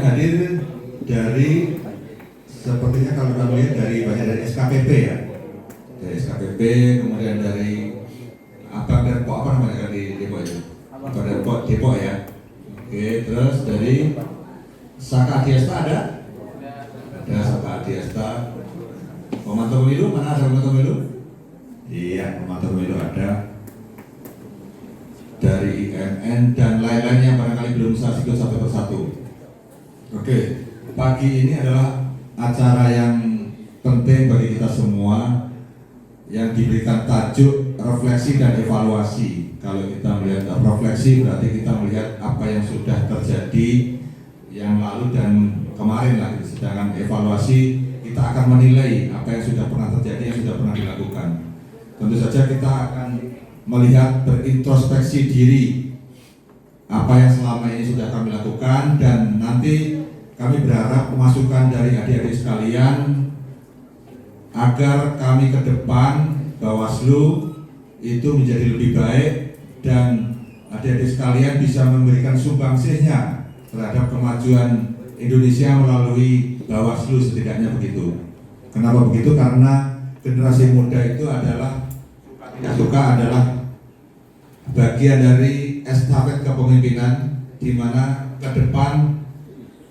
hadir dari, sepertinya kalau kami lihat dari SKPP ya, dari SKPP, kemudian dari Abang Depok, apa namanya di Depok itu? Abang Depok ya. Oke, terus dari Saka Adiasta ada Saka Adiasta. Pemantau pemilu, mana ada pemantau pemilu? Iya, pemantau pemilu ada. Dari IMN dan lain-lain yang barangkali belum saya sebut satu persatu. Oke, pagi ini adalah acara yang penting bagi kita semua yang diberikan tajuk refleksi dan evaluasi. Kalau kita melihat refleksi berarti kita melihat apa yang sudah terjadi yang lalu dan kemarin lah. Sedangkan evaluasi kita akan menilai apa yang sudah pernah terjadi, yang sudah pernah dilakukan. Tentu saja kita akan melihat, berintrospeksi diri apa yang selama ini sudah kami lakukan, dan nanti kami berharap masukan dari adik-adik sekalian agar kami ke depan Bawaslu itu menjadi lebih baik dan adik-adik sekalian bisa memberikan sumbangsihnya terhadap kemajuan Indonesia melalui Bawaslu, setidaknya begitu. Kenapa begitu? Karena generasi muda itu adalah tidak suka adalah bagian dari estafet kepemimpinan, di mana ke depan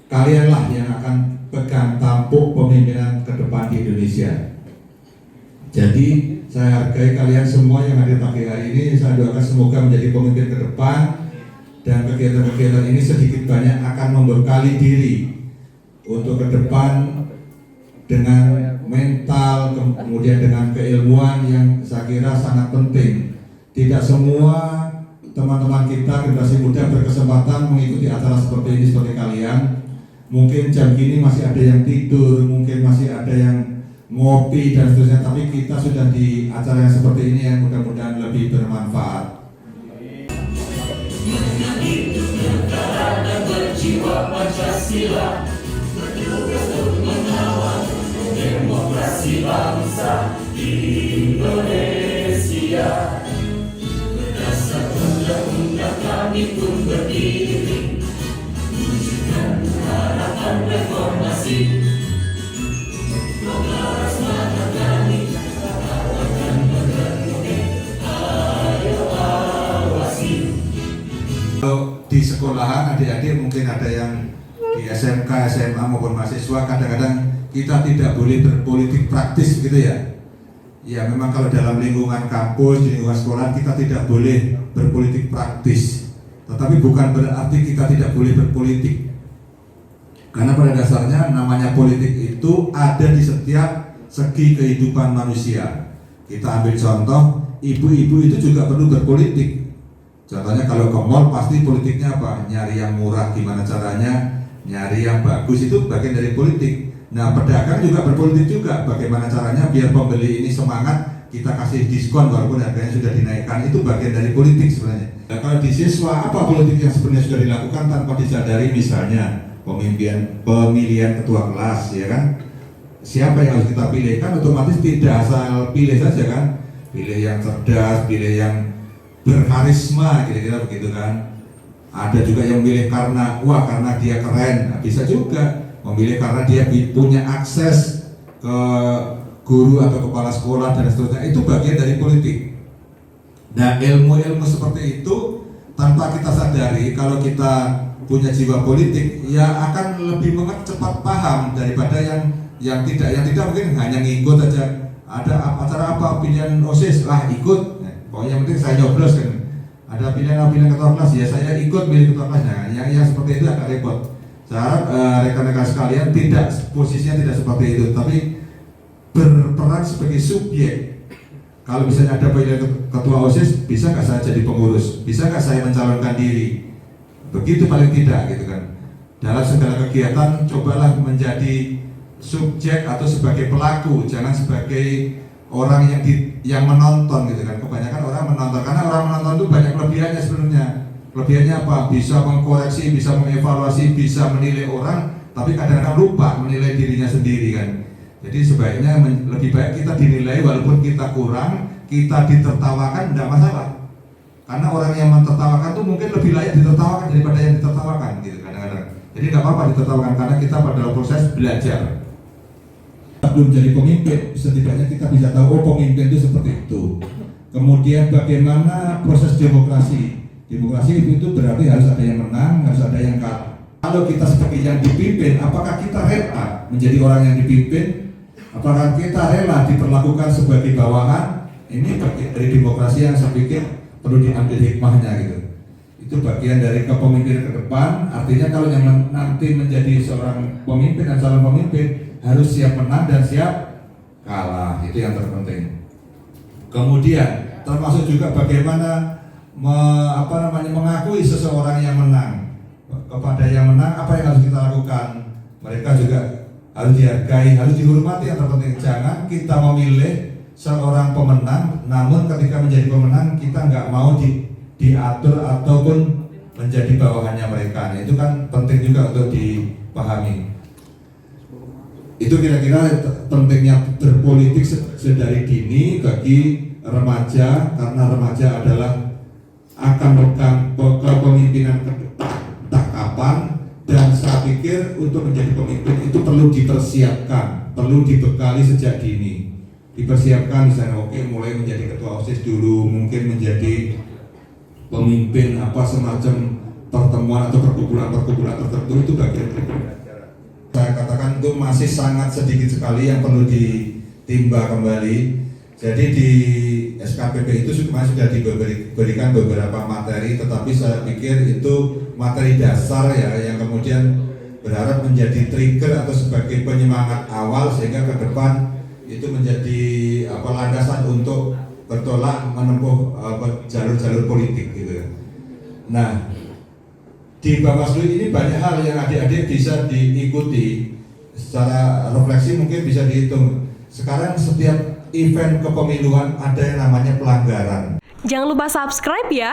kalianlah yang akan pegang tampuk pemimpinan ke depan di Indonesia. Jadi saya hargai kalian semua yang hadir pagi hari ini. Saya doakan semoga menjadi pemimpin ke depan, dan kegiatan-kegiatan ini sedikit banyak akan membekali diri untuk ke depan dengan mental, kemudian dengan keilmuan yang saya kira sangat penting. Tidak semua teman-teman kita generasi muda berkesempatan mengikuti acara seperti ini seperti kalian. Mungkin jam gini masih ada yang tidur, mungkin masih ada yang ngopi dan seterusnya, tapi kita sudah di acara yang seperti ini yang mudah-mudahan lebih bermanfaat. Berjiwa Pancasila, bertugas untuk mengawal demokrasi bangsa Indonesia. Berdasar undang-undang kami pun berdiri, wujudkan harapan reformasi. Menggaras mata kami, akan memenuhi, ayo awasi. Kalau di sekolahan adik-adik mungkin ada yang di SMK, SMA maupun mahasiswa, kadang-kadang kita tidak boleh berpolitik praktis gitu ya. Ya memang kalau dalam lingkungan kampus, di lingkungan sekolah kita tidak boleh berpolitik praktis. Tetapi bukan berarti kita tidak boleh berpolitik. Karena pada dasarnya namanya politik itu ada di setiap segi kehidupan manusia. Kita ambil contoh, ibu-ibu itu juga perlu berpolitik. Contohnya kalau ke mall pasti politiknya apa? Nyari yang murah, gimana caranya? Nyari yang bagus, itu bagian dari politik. Nah, pedagang juga berpolitik juga. Bagaimana caranya biar pembeli ini semangat, kita kasih diskon walaupun harganya sudah dinaikkan. Itu bagian dari politik sebenarnya. Nah, kalau di siswa, apa politik yang sebenarnya sudah dilakukan tanpa disadari? Misalnya pemilihan ketua kelas, ya kan? Siapa yang harus kita pilih? Kan otomatis tidak asal pilih saja kan? Pilih yang cerdas, pilih yang berkarisma, kira-kira begitu kan? Ada juga yang memilih karena dia keren, nah, bisa juga memilih karena dia punya akses ke guru atau kepala sekolah dan seterusnya. Itu bagian dari politik. Nah, ilmu-ilmu seperti itu tanpa kita sadari, kalau kita punya jiwa politik, ya akan lebih cepat paham daripada yang tidak mungkin hanya ngikut aja. Ada acara apa pilihan OSIS lah ikut, nah, pokoknya yang penting saya nyoblos kan. Ada pilihan ketua kelas, ya saya ikut pilih ketua kelas. Nah, yang seperti itu agak repot. Saya harap rekan-rekan sekalian posisinya tidak seperti itu, tapi berperan sebagai subjek. Kalau misalnya ada pilihan ketua OSIS, bisa nggak saya jadi pengurus? Bisa nggak saya mencalonkan diri? Begitu paling tidak gitu kan. Dalam segala kegiatan cobalah menjadi subjek atau sebagai pelaku, jangan sebagai orang yang menonton gitu kan. Kebanyakan orang menonton, karena orang menonton itu banyak kelebihannya sebenarnya. Kelebihannya apa? Bisa mengkoreksi, bisa mengevaluasi, bisa menilai orang, tapi kadang-kadang lupa menilai dirinya sendiri kan. Jadi sebaiknya lebih baik kita dinilai walaupun kita kurang, kita ditertawakan tidak masalah. Karena orang yang mentertawakan itu mungkin lebih layak ditertawakan daripada yang ditertawakan gitu kadang-kadang. Jadi nggak apa-apa ditertawakan karena kita pada proses belajar. Belum jadi pemimpin, setidaknya kita bisa tahu pemimpin itu seperti itu. Kemudian bagaimana proses demokrasi? Demokrasi itu berarti harus ada yang menang, harus ada yang kalah. Kalau kita sebagai yang dipimpin, apakah kita rela menjadi orang yang dipimpin? Apakah kita rela diperlakukan sebagai bawahan? Ini bagian dari demokrasi yang saya pikir perlu diambil hikmahnya gitu. Itu bagian dari kepemimpinan ke depan. Artinya kalau yang nanti menjadi seorang pemimpin dan calon pemimpin harus siap menang dan siap kalah. Itu yang terpenting. Kemudian termasuk juga bagaimana mengakui seseorang yang menang. Kepada yang menang apa yang harus kita lakukan? Mereka juga harus dihargai, harus dihormati. Yang terpenting jangan kita memilih seorang pemenang, namun ketika menjadi pemenang kita nggak mau diatur ataupun menjadi bawahannya mereka. Nah, itu kan penting juga untuk dipahami. Itu kira-kira pentingnya berpolitik sedari dini bagi remaja, karena remaja adalah akan memegang kepemimpinan entah kapan, dan saya pikir untuk menjadi pemimpin itu perlu dipersiapkan, perlu dibekali sejak dini. Dipersiapkan misalnya mulai menjadi ketua OSIS dulu, mungkin menjadi pemimpin semacam pertemuan atau perkumpulan tertentu, itu bagian dari pembelajaran. Saya katakan itu masih sangat sedikit sekali yang perlu ditimba kembali. Jadi di SKPP itu sudah diberikan beberapa materi, tetapi saya pikir itu materi dasar ya, yang kemudian berharap menjadi trigger atau sebagai penyemangat awal sehingga ke depan itu menjadi landasan untuk bertolak menempuh jalur-jalur politik gitu ya. Nah, di Bawaslu ini banyak hal yang adik-adik bisa diikuti secara refleksi, mungkin bisa dihitung. Sekarang setiap event kepemiluan ada yang namanya pelanggaran. Jangan lupa subscribe ya.